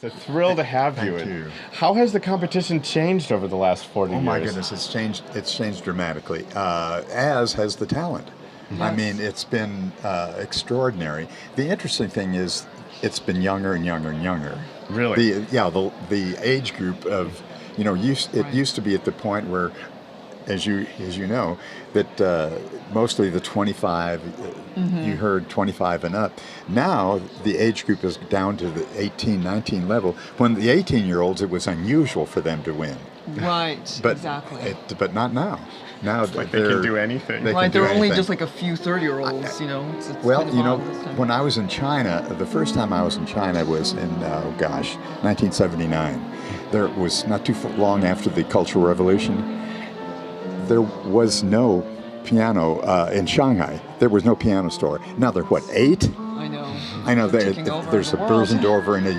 It's a thrill to have you. Thank you. How has the competition changed over the last 40 years? Oh my goodness, it's changed dramatically, as has the talent. I mean, it's been extraordinary. The interesting thing is it's been younger and younger and younger. Really? The age group of, it used to be at the point where, as you know, that mostly the 25, you heard 25 and up. Now the age group is down to the 18, 19 level. When the 18-year-olds, it was unusual for them to win. Right, But exactly. But not now. Now Like they can do anything. They Right, can do there are only anything. just like a few 30-year-olds, It's Well, kind of odd this time. when I was in China, the first time I was in China was in, 1979. There was not too long after the Cultural Revolution. There was no piano in Shanghai. There was no piano store. Now there are, what, 8? I know. I know They're taking over there's a the world. Bösendorfer and a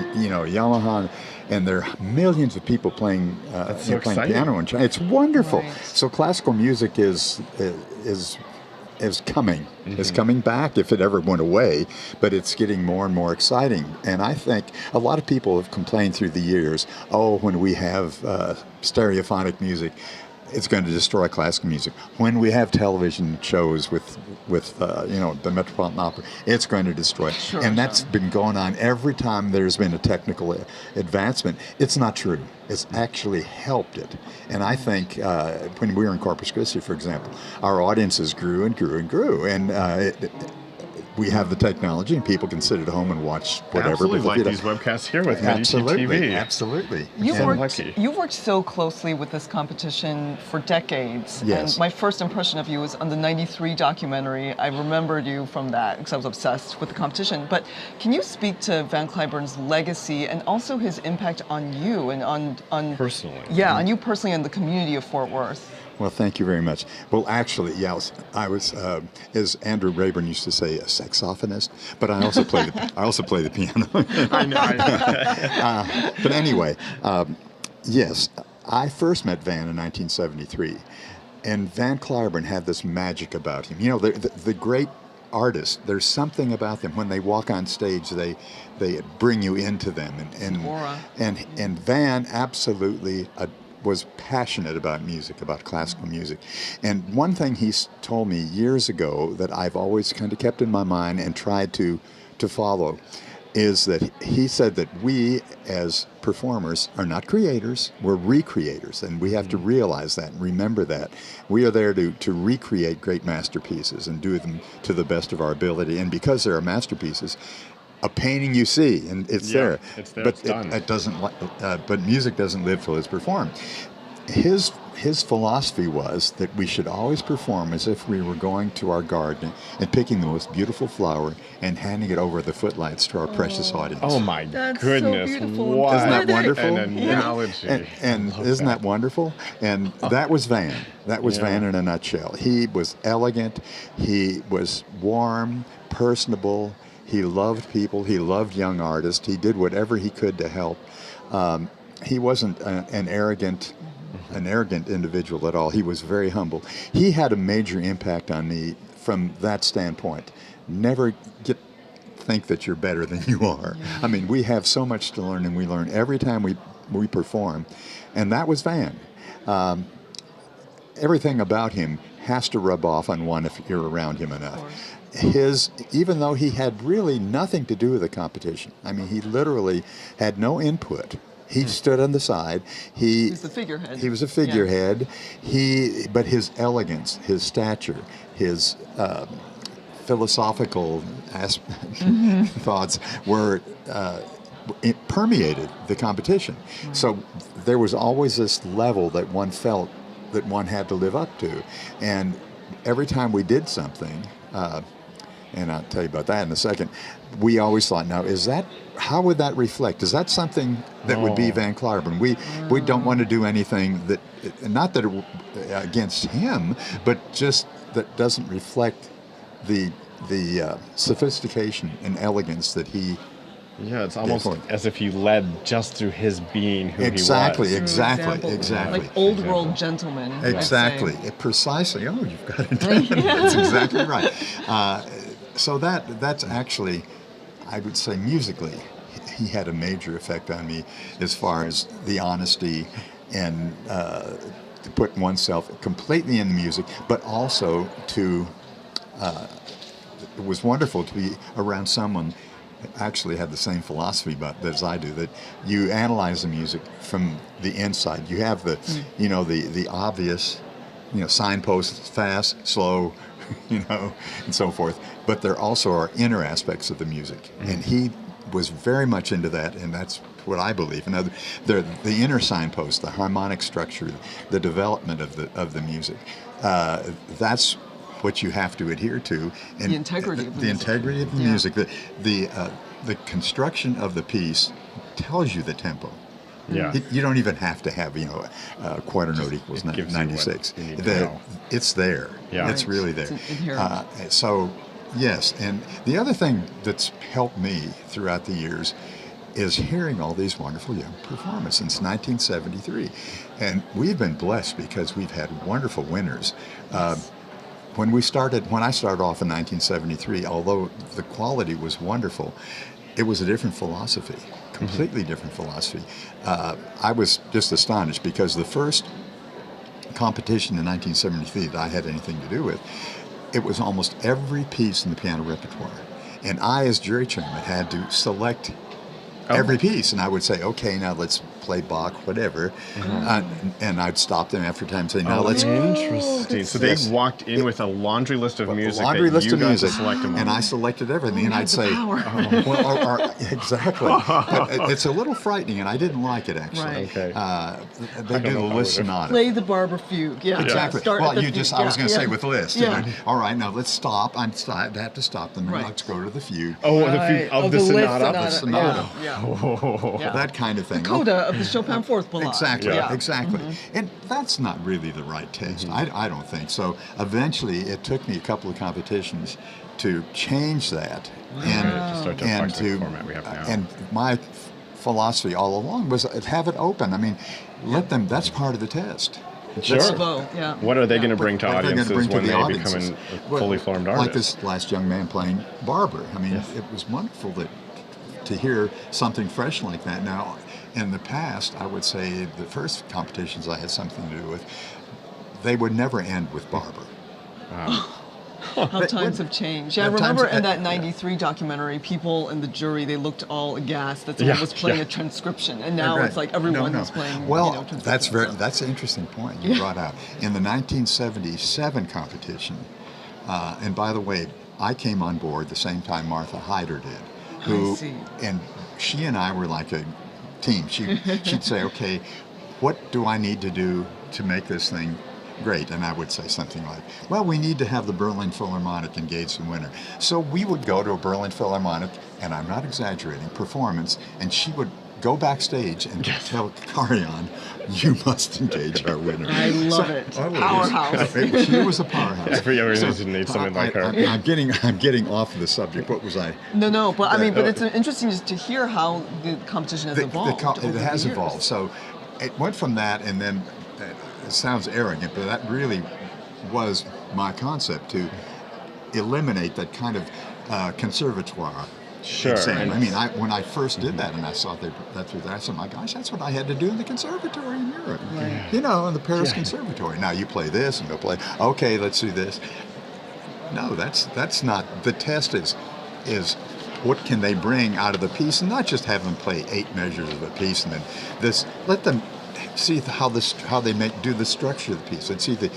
Yamaha, and there are millions of people playing so playing exciting. piano in China. It's wonderful. Right. So classical music is coming. It's coming back if it ever went away, but it's getting more and more exciting. And I think a lot of people have complained through the years, when we have stereophonic music, it's going to destroy classical music. When we have television shows with the Metropolitan Opera, it's going to destroy it. Sure, and that's been going on every time there's been a technical advancement. It's not true. It's actually helped it. And I think when we were in Corpus Christi, for example, our audiences grew and grew and grew. And we have the technology, and people can sit at home and watch whatever. Absolutely, but like these webcasts here with medici.tv. Absolutely. You've worked so closely with this competition for decades. Yes. And my first impression of you was on the '93 documentary. I remembered you from that because I was obsessed with the competition. But can you speak to Van Cliburn's legacy and also his impact on you and on Personally. Yeah, on you personally and the community of Fort Worth? Well, thank you very much. Well, actually, yes, I was, as Andrew Rayburn used to say, a saxophonist, but I also play the piano. I know. But anyway, yes, I first met Van in 1973, and Van Cliburn had this magic about him. The great artists, there's something about them. When they walk on stage, they bring you into them, Aura. and Van absolutely was passionate about music, about classical music. And one thing he told me years ago that I've always kind of kept in my mind and tried to follow is that he said that we as performers are not creators, we're recreators, and we have to realize that and remember that. We are there to recreate great masterpieces and do them to the best of our ability. And because they are masterpieces, a painting you see, and it's there. It's there, but it's done. it doesn't. But music doesn't live till it's performed. His philosophy was that we should always perform as if we were going to our garden and picking the most beautiful flower and handing it over the footlights to our precious audience. Oh my That's so goodness! beautiful. What Isn't that wonderful? an analogy. And isn't that wonderful? And that was Van. That was Van in a nutshell. He was elegant. He was warm, personable. He loved people. He loved young artists. He did whatever he could to help. He wasn't an arrogant individual at all. He was very humble. He had a major impact on me from that standpoint. Never think that you're better than you are. I mean, we have so much to learn, and we learn every time we perform. And that was Van. Everything about him has to rub off on one if you're around him enough. Even though he had really nothing to do with the competition, I mean, he literally had no input. He stood on the side. He was the figurehead. He was a figurehead. But his elegance, his stature, his philosophical thoughts were it permeated the competition. So there was always this level that one felt that one had to live up to, and every time we did something. And I'll tell you about that in a second. We always thought, now, how would that reflect? Is that something that would be Van Cliburn? We don't want to do anything that, not that against him, but just that doesn't reflect the sophistication and elegance that he. Yeah, it's almost as if he led just through his being who exactly, he was. Exactly. Like old world gentleman. Exactly. Precisely. Oh, you've got it. That's exactly right. So that's actually, I would say musically, he had a major effect on me as far as the honesty and to put oneself completely in the music, but also to, it was wonderful to be around someone who actually had the same philosophy about as I do, that you analyze the music from the inside. You have the, you know, the obvious, you know, signposts, fast, slow, you know, and so forth. But there also are inner aspects of the music, and he was very much into that, and that's what I believe. And the inner signpost, the harmonic structure, the development of the music, that's what you have to adhere to. And the integrity of the the music. integrity of the music, the construction of the piece tells you the tempo. Yeah. You don't even have to have, you know, quarter note equals it gives you 96. what you need to know. It's there. Yeah. It's really there. It's inherent. So, yes. And the other thing that's helped me throughout the years is hearing all these wonderful young performers since 1973. And we've been blessed because we've had wonderful winners. When I started off in 1973, although the quality was wonderful, it was a different philosophy, completely different philosophy. I was just astonished because the first competition in 1973 that I had anything to do with, it was almost every piece in the piano repertoire. And I, as jury chairman, had to select every piece. And I would say, okay, now let's play Bach, whatever. And I'd stop them after time and say, now let's... Interesting. So they Yes. walked in with a laundry list of music laundry that list you of got music, to select among. and I selected everything, and you I'd had the say, power. well, exactly. But it's a little frightening, and I didn't like it actually. Right. Okay. They do the know if I Liszt would've. sonata. Play the Barber Fugue. Yeah. Exactly. Start Well, at the you fugue. just, I was going to say with Liszt, you Yeah. know, all right, now let's stop. I'd have to stop them, and Right. let's go to the fugue. Oh, Right. of the the Liszt sonata. sonata. Yeah. Oh. Yeah. That kind of thing. Coda of the Chopin Fourth Ballade. Exactly, Yeah. exactly. And that's not really the right taste. I don't think so. Eventually, it took me a couple of competitions to change that. To start to apply to the format we have now. And my philosophy all along was have it open. I mean, let them, that's part of the test. Sure. Bravo. Yeah. What are they going to bring to What are they gonna audiences bring to when the they audiences? become a Well, fully formed artist? Like this last young man playing Barber. I mean, it was wonderful to hear something fresh like that. Now, in the past, I would say the first competitions I had something to do with, they would never end with Barber. How times have changed. Yeah, I Times- remember in that 93 documentary, people in the jury, they looked all aghast that someone Yeah, was playing yeah. a transcription. And now Right. it's like everyone No. is playing Well, transcription. that's an interesting point you brought out. In the 1977 competition, and by the way, I came on board the same time Martha Hyder did. I see. And she and I were like a team. She'd say, okay, what do I need to do to make this thing great? And I would say something like, well, we need to have the Berlin Philharmonic engage the winner. So we would go to a Berlin Philharmonic, and I'm not exaggerating, performance, and she would go backstage and tell Karian, you must engage our winner. I love it. Powerhouse. She was a powerhouse. Every organization needs someone like her. I'm getting off of the subject. What was I? No, but I mean, Yeah. but it's interesting just to hear how the competition has evolved. It over has the years. evolved. So it went from that, and then it sounds arrogant, but that really was my concept, to eliminate that kind of conservatoire. Sure. exam. And- I mean, when I first did that, and I saw that through that, I said, my gosh, that's what I had to do in the conservatory in Europe. Right. You know, in the Paris Conservatory. Now you play this, and go play. Okay, let's do this. No, that's not. The test is what can they bring out of the piece, and not just have them play 8 measures of a piece, and then this. Let them see how they do the structure of the piece. Let's see the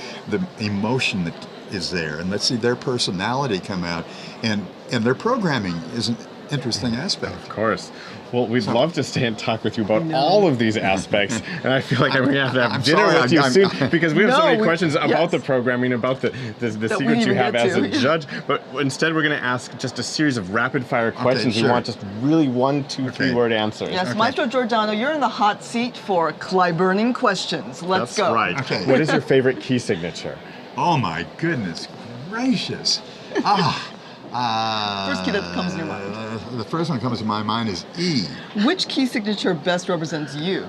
emotion that is there, and let's see their personality come out, and their programming is an interesting aspect. Of course. Well, we'd love to stay and talk with you about all of these aspects, and I feel like I'm going to have I'm dinner sorry, with you I'm- soon, because we have so many No, questions about yes. the programming, about the we secrets didn't you even have get as a to. judge. But instead, we're going to ask just a series of rapid-fire questions. We sure. want just really 1, 2, 3-word answers. Yes, Okay. Maestro Giordano, you're in the hot seat for Cliburning questions. Let's That's go. right. Okay. What is your favorite key signature? Oh my goodness gracious! First key that comes in your mind. The first one that comes to my mind is E. Which key signature best represents you?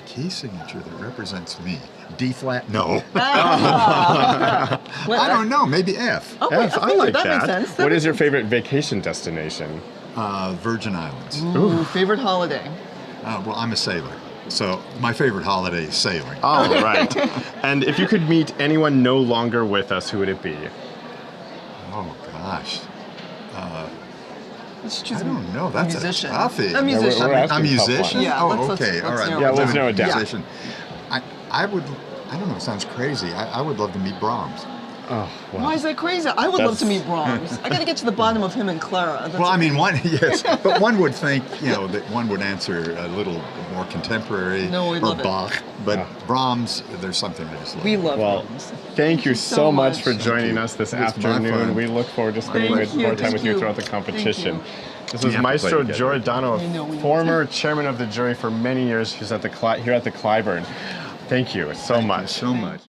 Key signature that represents me. D flat? No. Well, I don't know. Maybe F. Okay, F, I like that makes sense. What is your favorite vacation destination? Virgin Islands. Ooh, favorite holiday? Well, I'm a sailor, so my favorite holiday is sailing. All right. And if you could meet anyone no longer with us, who would it be? Oh gosh. Let's choose I don't know. That's a musician. toughie. A musician. We're a asking tough musician? ones. Yeah, Oh, let's okay. All right. narrow Yeah, let's narrow it down. Musician. I would. I don't know. It sounds crazy. I would love to meet Brahms. Oh, wow. Why is that crazy? I would love to That's- meet Brahms. I got to get to the bottom of him and Clara. That's Well, I mean, yes, but one would think, that one would answer a little more contemporary No, we or love it. Bach, but Brahms, there's something I just love. we love Well, Brahms. thank you so much for much. joining you. us this It was my afternoon. fun. We look forward to spending Thank you, more time thank with you you. throughout the Thank competition. you. This We was have to play Maestro together. Giordano, I know we former chairman of the jury for many years. He's at here at the Cliburn. Thank you so much. So much.